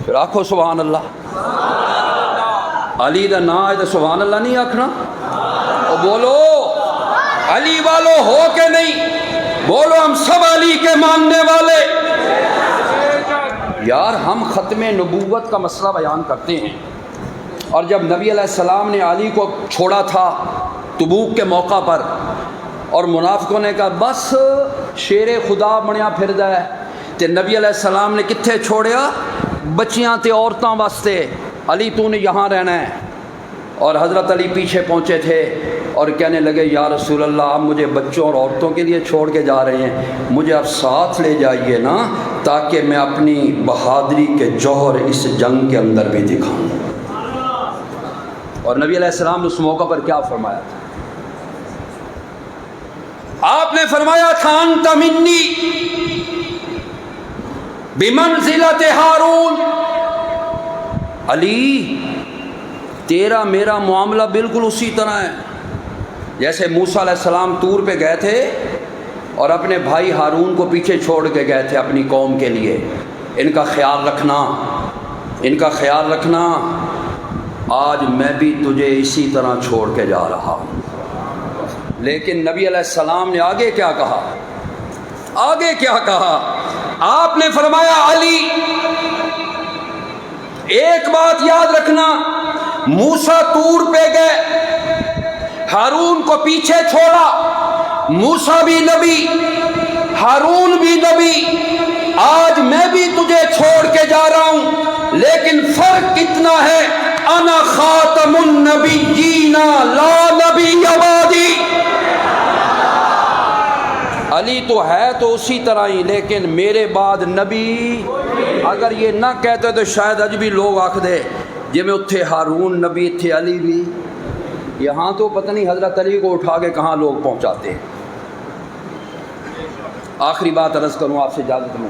پھر آکھو سبحان اللہ. علی دا نا ہے تو سبحان اللہ نہیں آکھنا. اور بولو علی والو ہو کہ نہیں؟ بولو ہم سب علی کے ماننے والے. یار ہم ختم نبوت کا مسئلہ بیان کرتے ہیں، اور جب نبی علیہ السلام نے علی کو چھوڑا تھا تبوک کے موقع پر، اور منافقوں نے کہا بس شیر خدا بنیا پھردا ہے، تے نبی علیہ السلام نے کتھے چھوڑیا؟ بچیاں تے عورتاں واسطے، علی تو نے یہاں رہنا ہے. اور حضرت علی پیچھے پہنچے تھے اور کہنے لگے یا رسول اللہ آپ مجھے بچوں اور عورتوں کے لیے چھوڑ کے جا رہے ہیں، مجھے آپ ساتھ لے جائیے نا، تاکہ میں اپنی بہادری کے جوہر اس جنگ کے اندر بھی دکھاؤں. اور نبی علیہ السلام نے اس موقع پر کیا فرمایا تھا؟ آپ نے فرمایا تھا انت منی بمنزلت ہارون. علی تیرا میرا معاملہ بالکل اسی طرح ہے جیسے موسیٰ علیہ السلام طور پہ گئے تھے اور اپنے بھائی ہارون کو پیچھے چھوڑ کے گئے تھے اپنی قوم کے لیے. ان کا خیال رکھنا، ان کا خیال رکھنا. آج میں بھی تجھے اسی طرح چھوڑ کے جا رہا ہوں. لیکن نبی علیہ السلام نے آگے کیا کہا؟ آگے کیا کہا؟ آپ نے فرمایا علی ایک بات یاد رکھنا، موسیٰ طور پہ گئے، ہارون کو پیچھے چھوڑا. موسیٰ بھی نبی، ہارون بھی نبی. آج میں بھی تجھے چھوڑ کے جا رہا ہوں، لیکن فرق اتنا ہے انا خاتم النبیین لا نبی بعدی. علی تو ہے تو اسی طرح ہی، لیکن میرے بعد نبی. اگر یہ نہ کہتے تو شاید اج بھی لوگ آکھ دے جی میں اتھے ہارون نبی تھے علی بھی. یہاں تو پتہ نہیں حضرت علی کو اٹھا کے کہاں لوگ پہنچاتے ہیں. آخری بات عرض کروں آپ سے اجازت میں،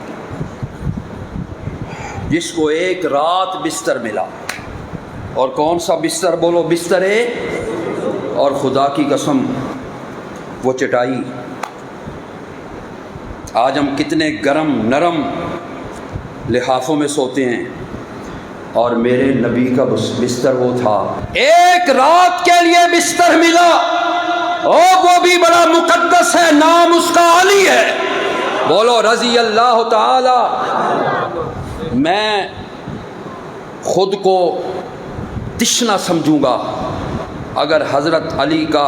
جس کو ایک رات بستر ملا، اور کون سا بستر؟ بولو بستر ہے. اور خدا کی قسم وہ چٹائی، آج ہم کتنے گرم نرم لحافوں میں سوتے ہیں، اور میرے نبی کا بستر وہ تھا. ایک رات کے لیے بستر ملا، وہ بھی بڑا مقدس ہے، نام اس کا علی ہے. بولو رضی اللہ تعالی. میں خود کو تشنا سمجھوں گا اگر حضرت علی کا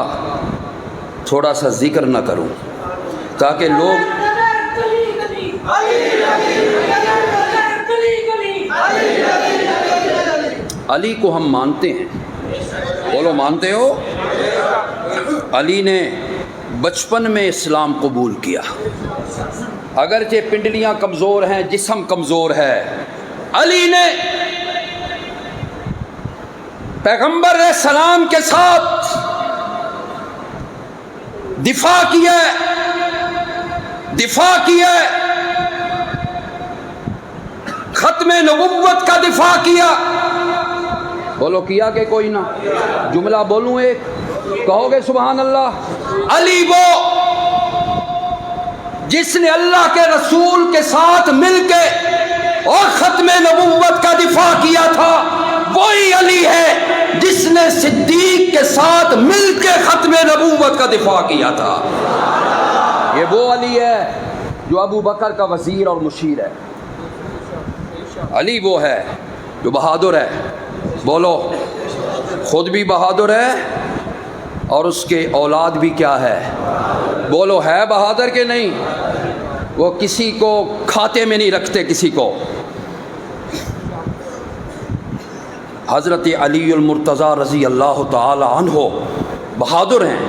تھوڑا سا ذکر نہ کروں، تاکہ لوگ علی کو ہم مانتے ہیں. بولو مانتے ہو؟ علی نے بچپن میں اسلام قبول کیا، اگرچہ پنڈلیاں کمزور ہیں، جسم کمزور ہے. علی نے پیغمبر علیہ السلام کے ساتھ دفاع کیا، ختم نبوت کا دفاع کیا. بولو کیا کہ کوئی نہ؟ جملہ بولوں ایک، کہو گے سبحان اللہ؟ علی وہ جس نے اللہ کے رسول کے ساتھ مل کے اور ختم نبوت کا دفاع کیا تھا، وہی علی ہے جس نے صدیق کے ساتھ مل کے ختم نبوت کا دفاع کیا تھا. یہ وہ علی ہے جو ابو بکر کا وزیر اور مشیر ہے. علی وہ ہے جو بہادر ہے. بولو خود بھی بہادر ہے اور اس کے اولاد بھی کیا ہے؟ بولو ہے بہادر کہ نہیں؟ وہ کسی کو کھاتے میں نہیں رکھتے کسی کو. حضرت علی المرتضیٰ رضی اللہ تعالی عنہ بہادر ہیں،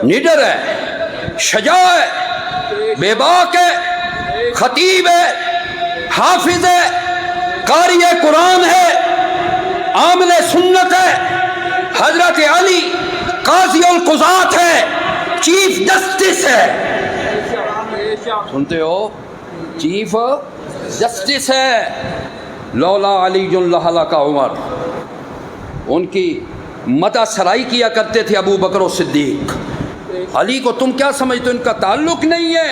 نڈر ہے، شجاع ہے، بے باک ہے، خطیب ہے، حافظ ہے، قاری قرآن ہے، عامل سنت ہے. حضرت علی قاضی القضات ہے، چیف جسٹس ہے. سنتے ہو؟ چیف جسٹس ہے. لولا علی اللہ کا عمر. ان کی مدح سرائی کیا کرتے تھے ابو بکر و صدیق. علی کو تم کیا سمجھتے ہو؟ ان کا تعلق نہیں ہے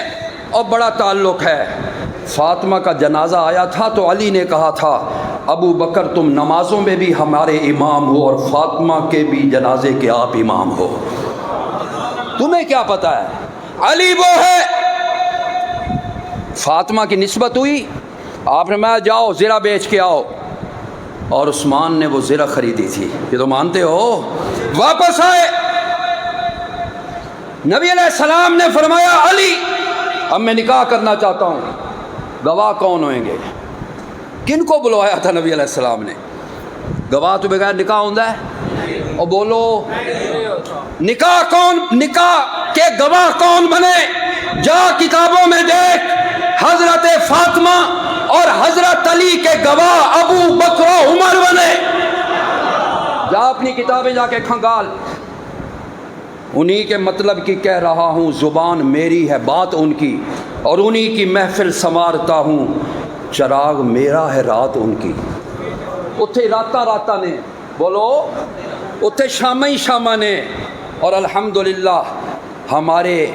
اور بڑا تعلق ہے. فاطمہ کا جنازہ آیا تھا تو علی نے کہا تھا ابو بکر تم نمازوں میں بھی ہمارے امام ہو اور فاطمہ کے بھی جنازے کے آپ امام ہو، تمہیں کیا پتہ ہے؟ علی وہ ہے۔ فاطمہ کی نسبت ہوئی، آپ نے میں جاؤ زرہ بیچ کے آؤ، اور عثمان نے وہ زرہ خریدی تھی، یہ تو مانتے ہو۔ واپس آئے، نبی علیہ السلام نے فرمایا علی اب میں نکاح کرنا چاہتا ہوں، گواہ کون ہوئیں گے؟ کن کو بلوایا تھا نبی علیہ السلام نے؟ گواہ تو بغیر نکاح ہوتا ہے؟ اور بولو نکاح کون، نکاح کے گواہ کون بنے؟ جا کتابوں میں دیکھ، حضرت فاطمہ اور حضرت علی کے گواہ ابو بکر و عمر بنے۔ جا اپنی کتابیں جا کے کھنگال، انہی کے مطلب کی کہہ رہا ہوں، زبان میری ہے بات ان کی، اور انہی کی محفل سنوارتا ہوں، چراغ میرا ہے رات ان کی۔ اتھے راتا نے بولو، اتھے شامہ نے، اور الحمدللہ ہمارے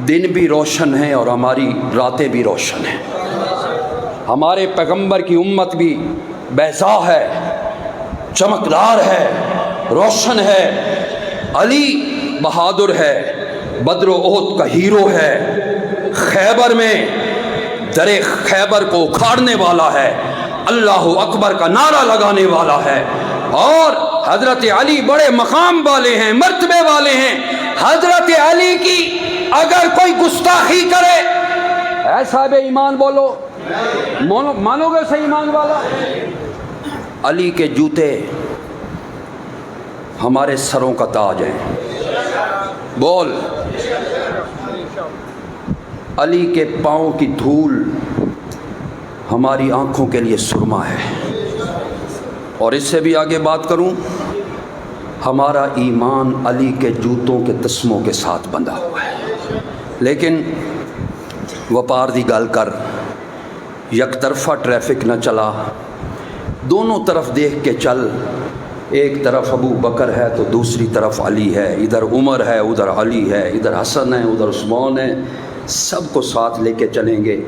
دن بھی روشن ہیں اور ہماری راتیں بھی روشن ہیں، ہمارے پیغمبر کی امت بھی بیضا ہے، چمکدار ہے، روشن ہے۔ علی بہادر ہے، بدر و احد کا ہیرو ہے، خیبر میں در خیبر کو اکھاڑنے والا ہے، اللہ اکبر کا نعرہ لگانے والا ہے، اور حضرت علی بڑے مقام والے ہیں، مرتبے والے ہیں۔ حضرت علی کی اگر کوئی گستاخی کرے، اے صاحب ایمان بولو، مانو گے صحیح ایمان والا؟ علی کے جوتے ہمارے سروں کا تاج ہیں، بول۔ علی کے پاؤں کی دھول ہماری آنکھوں کے لیے سرما ہے، اور اس سے بھی آگے بات کروں، ہمارا ایمان علی کے جوتوں کے تسموں کے ساتھ بندھا ہوا ہے۔ لیکن وپار دی گل کر، یک طرفہ ٹریفک نہ چلا، دونوں طرف دیکھ کے چل، ایک طرف ابو بکر ہے تو دوسری طرف علی ہے، ادھر عمر ہے ادھر علی ہے، ادھر حسن ہے ادھر عثمان ہے، سب کو ساتھ لے کے چلیں گے۔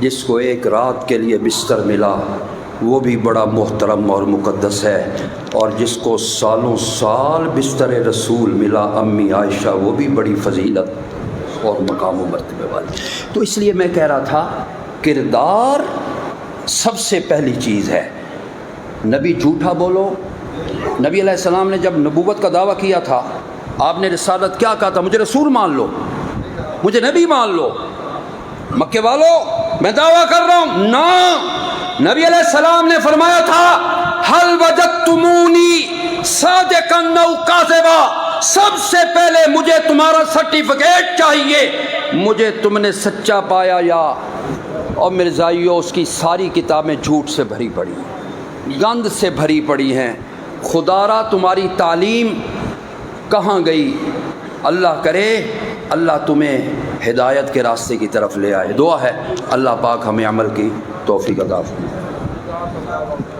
جس کو ایک رات کے لیے بستر ملا وہ بھی بڑا محترم اور مقدس ہے، اور جس کو سالوں سال بستر رسول ملا امی عائشہ، وہ بھی بڑی فضیلت اور مقام و مرتبے والی۔ تو اس لیے میں کہہ رہا تھا کردار سب سے پہلی چیز ہے۔ نبی جھوٹا بولو، نبی علیہ السلام نے جب نبوت کا دعویٰ کیا تھا، آپ نے رسالت کیا کہا تھا؟ مجھے رسول مان لو، مجھے نبی مان لو۔ مکے والو میں دعویٰ کر رہا ہوں نا، نبی علیہ السلام نے فرمایا تھا حل وجدتمونی صادقا او کاذبا، سب سے پہلے مجھے تمہارا سرٹیفکیٹ چاہیے، مجھے تم نے سچا پایا یا۔ اور مرزائیوں اس کی ساری کتابیں جھوٹ سے بھری پڑی، گند سے بھری پڑی ہیں۔ خدا را تمہاری تعلیم کہاں گئی؟ اللہ کرے اللہ تمہیں ہدایت کے راستے کی طرف لے آئے۔ دعا ہے اللہ پاک ہمیں عمل کی توفیق عطا فرمائے۔